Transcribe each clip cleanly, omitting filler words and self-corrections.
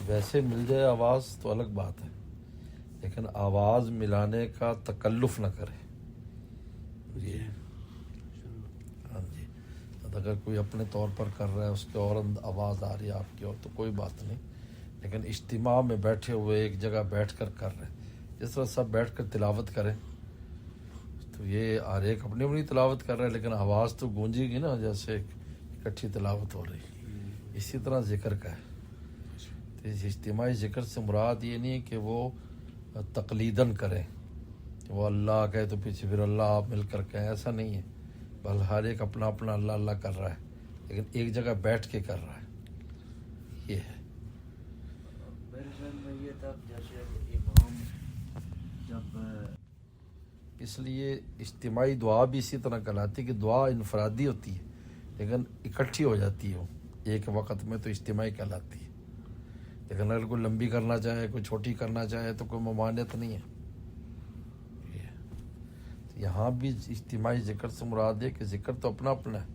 ویسے مل جائے آواز تو الگ بات ہے، لیکن آواز ملانے کا تکلف نہ کرے. یہ ہاں جی، اگر کوئی اپنے طور پر کر رہا ہے، اس کے اور آواز آ رہی ہے آپ کی اور، تو کوئی بات نہیں. لیکن اجتماع میں بیٹھے ہوئے ایک جگہ بیٹھ کر رہے ہیں، جس طرح سب بیٹھ کر تلاوت کریں، تو یہ ہر ایک اپنی اپنی تلاوت کر رہا ہے، لیکن آواز تو گونجے گی نا، جیسے اکٹھی تلاوت ہو رہی. اسی طرح ذکر کا ہے. تو اس اجتماعی ذکر سے مراد یہ نہیں ہے کہ وہ تقلیداً کریں، کہ وہ اللہ کہے تو پیچھے پھر اللہ آپ مل کر کہیں، ایسا نہیں ہے. بل ہر ایک اپنا اپنا اللہ اللہ کر رہا ہے، لیکن ایک جگہ بیٹھ کے کر رہا ہے. یہ ہے. میرے ذہن میں یہ تھا جیسے امام جب اس لیے اجتماعی دعا بھی اسی طرح کہلاتی ہے کہ دعا انفرادی ہوتی ہے، لیکن اکٹھی ہو جاتی ہے ایک وقت میں، تو اجتماعی کہلاتی ہے. لیکن اگر کوئی لمبی کرنا چاہے، کوئی چھوٹی کرنا چاہے، تو کوئی ممانعت نہیں ہے. یہاں بھی اجتماعی ذکر سے مراد ہے کہ ذکر تو اپنا اپنا ہے،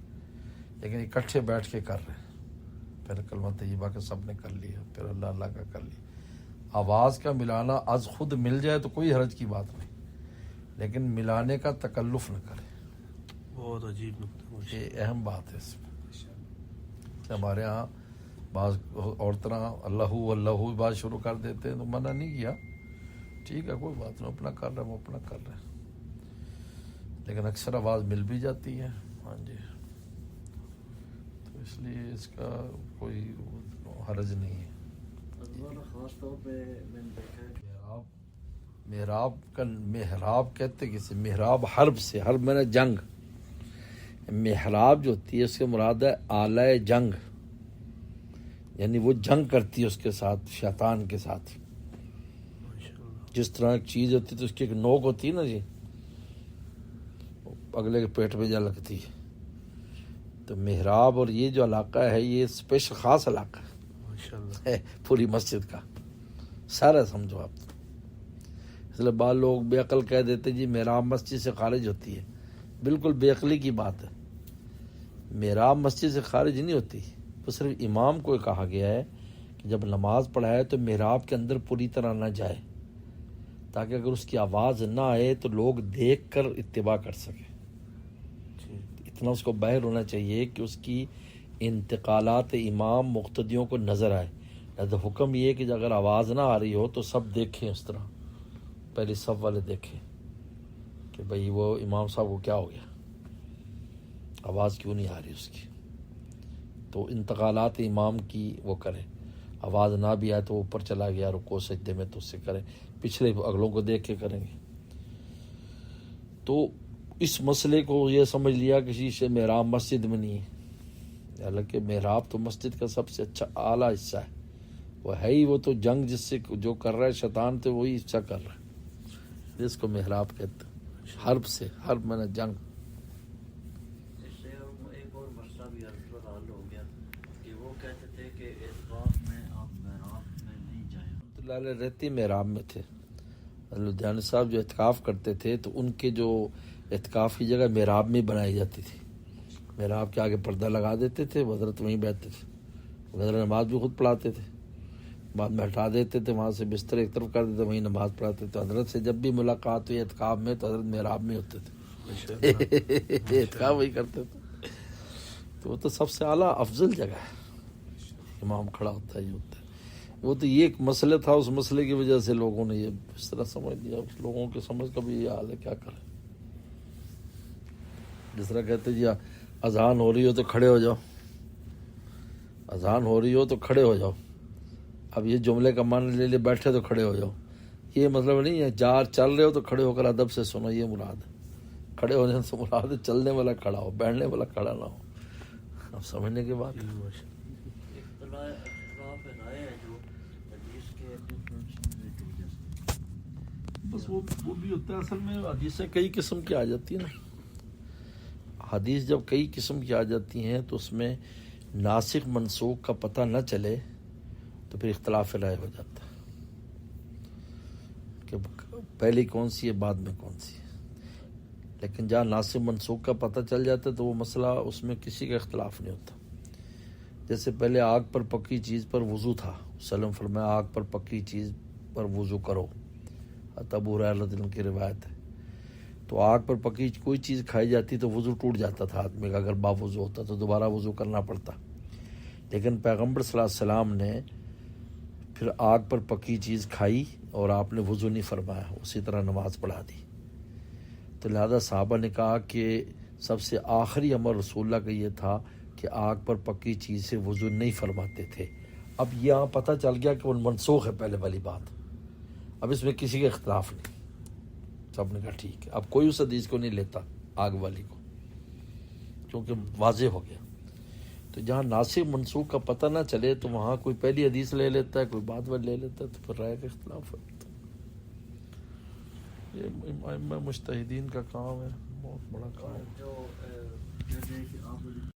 لیکن اکٹھے بیٹھ کے کر رہے ہیں. پھر کلمہ طیبہ کا سب نے کر لیا، پھر اللہ اللہ کا کر لیا. آواز کا ملانا از خود مل جائے تو کوئی حرج کی بات نہیں، لیکن ملانے کا تکلف نہ کرے. بہت عجیب نقطہ، یہ اہم بات ہے اس میں. ہمارے ہاں بعض اور طرح اللہ اللہ بات شروع کر دیتے ہیں، تو منع نہیں کیا، ٹھیک ہے کوئی بات نہیں، اپنا کر رہے ہیں وہ اپنا کر رہے ہیں، لیکن اکثر آواز مل بھی جاتی ہے. ہاں جی، تو اس لیے اس کا کوئی حرج نہیں ہے. خاص طور پہ میں نے دیکھا ہے محراب کا محراب کہتے کسے؟ محراب حرب سے، حرب میں نے جنگ. محراب جو ہوتی ہے اس کے مراد ہے آلہ جنگ، یعنی وہ جنگ کرتی ہے اس کے ساتھ، شیطان کے ساتھ. جس طرح ایک چیز ہوتی ہے تو اس کی ایک نوک ہوتی ہے نا جی، اگلے کے پیٹ پہ جا لگتی ہے. تو محراب اور یہ جو علاقہ ہے یہ اسپیشل خاص علاقہ ہے پوری مسجد کا سارا، سمجھو آپ. اس لیے بعض لوگ بے عقل کہہ دیتے جی محراب مسجد سے خارج ہوتی ہے. بالکل بے عقلی کی بات ہے. محراب مسجد سے خارج نہیں ہوتی، وہ صرف امام کو کہا گیا ہے کہ جب نماز پڑھائے تو محراب کے اندر پوری طرح نہ جائے، تاکہ اگر اس کی آواز نہ آئے تو لوگ دیکھ کر اتباع کر سکیں. اتنا اس کو باہر ہونا چاہیے کہ اس کی انتقالات امام مقتدیوں کو نظر آئے. لہذا حکم یہ کہ اگر آواز نہ آ رہی ہو تو سب دیکھیں، اس طرح پہلے سب والے دیکھیں کہ بھئی وہ امام صاحب کو کیا ہو گیا، آواز کیوں نہیں آ رہی اس کی. تو انتقالات امام کی وہ کرے. آواز نہ بھی آئے تو اوپر چلا گیا رکوع سجدے میں تو اس سے کریں، پچھلے اگلوں کو دیکھ کے کریں گے. تو اس مسئلے کو یہ سمجھ لیا کسی سے محراب مسجد میں نہیں ہے، حالانکہ محراب تو مسجد کا سب سے اچھا اعلیٰ حصہ ہے. وہ ہے ہی، وہ تو جنگ جس سے جو کر رہا ہے شیطان تو وہی حصہ کر رہا ہے، جس کو محراب کہتے ہیں. حرب سے، حرب میں نے جنگ. اس سے ایک اور مسئلہ بھی حل ہو گیا کہ وہ کہتے تھے کہ اعتکاف میں آپ محراب میں نہیں جائیں. اللہ علیہ رہتی محراب میں تھے. لدھیانوی صاحب جو اعتکاف کرتے تھے تو ان کے جو اعتکاف کی جگہ محراب میں بنائی جاتی تھی. محراب کے آگے پردہ لگا دیتے تھے، وہ حضرت وہیں بیٹھتے تھے. حضرت نماز بھی خود پڑھاتے تھے، بعد میں ہٹا دیتے تھے، وہاں سے بستر ایک طرف کر دیتے، وہیں نماز پڑھاتے تھے. حضرت سے جب بھی ملاقات ہوئی اعتکاف میں تو حضرت محراب میں ہوتے تھے، اعتکاف وہی کرتے تھے. تو وہ تو سب سے اعلیٰ افضل جگہ ہے، امام کھڑا ہوتا ہے، یہ ہوتا ہے. وہ تو یہ ایک مسئلہ تھا، اس مسئلے کی وجہ سے لوگوں نے یہ اس طرح سمجھ لیا. لوگوں کے سمجھ کا بھی یہ حال ہے، کیا کریں. جس طرح کہتے جی اذان ہو رہی ہو تو کھڑے ہو جاؤ، اذان ہو رہی ہو تو کھڑے ہو جاؤ. اب یہ جملے کا معنی لے لے بیٹھے تو کھڑے ہو جاؤ، یہ مطلب نہیں ہے. چل رہے ہو تو کھڑے ہو کر ادب سے سنو، یہ مراد ہے. کھڑے ہونے سے مراد ہے چلنے والا کھڑا ہو، بیٹھنے والا کھڑا نہ ہو. اب سمجھنے کے بعد بس وہ بھی ہوتا ہے. اصل میں حدیثیں کئی قسم کی آ جاتی ہیں نا. حدیث جب کئی قسم کی آ جاتی ہیں تو اس میں ناسخ منسوخ کا پتہ نہ چلے تو پھر اختلاف رائے ہو جاتا ہے کہ پہلی کون سی ہے بعد میں کون سی ہے. لیکن جہاں ناسخ منسوخ کا پتہ چل جاتا ہے تو وہ مسئلہ اس میں کسی کا اختلاف نہیں ہوتا. جیسے پہلے آگ پر پکی چیز پر وضو تھا، وسلم فرمایا آگ پر پکی چیز پر وضو کرو، ابو ہریرہ رضی اللہ عنہ کی روایت ہے۔ تو آگ پر پکی کوئی چیز کھائی جاتی تو وضو ٹوٹ جاتا تھا آدمی کا، اگر باوضو ہوتا تو دوبارہ وضو کرنا پڑتا، لیکن پیغمبر صلی اللہ علیہ وسلم نے پھر آگ پر پکی چیز کھائی اور آپ نے وضو نہیں فرمایا، اسی طرح نماز پڑھا دی۔ تو لہذا صحابہ نے کہا کہ سب سے آخری عمل رسول اللہ کا یہ تھا کہ آگ پر پکی چیز سے وضو نہیں فرماتے تھے۔ اب یہاں پتہ چل گیا کہ وہ منسوخ ہے پہلے والی بات، اب اس میں کسی کا اختلاف نہیں، سب نے کہا ٹھیک ہے۔ اب کوئی اس حدیث کو نہیں لیتا آگ والی کو، کیونکہ واضح ہو گیا۔ تو جہاں ناسخ منسوخ کا پتہ نہ چلے تو وہاں کوئی پہلی حدیث لے لیتا ہے، کوئی بعد والی لے لیتا ہے، تو پھر رائے کا اختلاف ہے۔ یہ مجتہدین کا کام ہے، بہت بڑا کام ہے۔ جو کہتے ہیں کہ آپ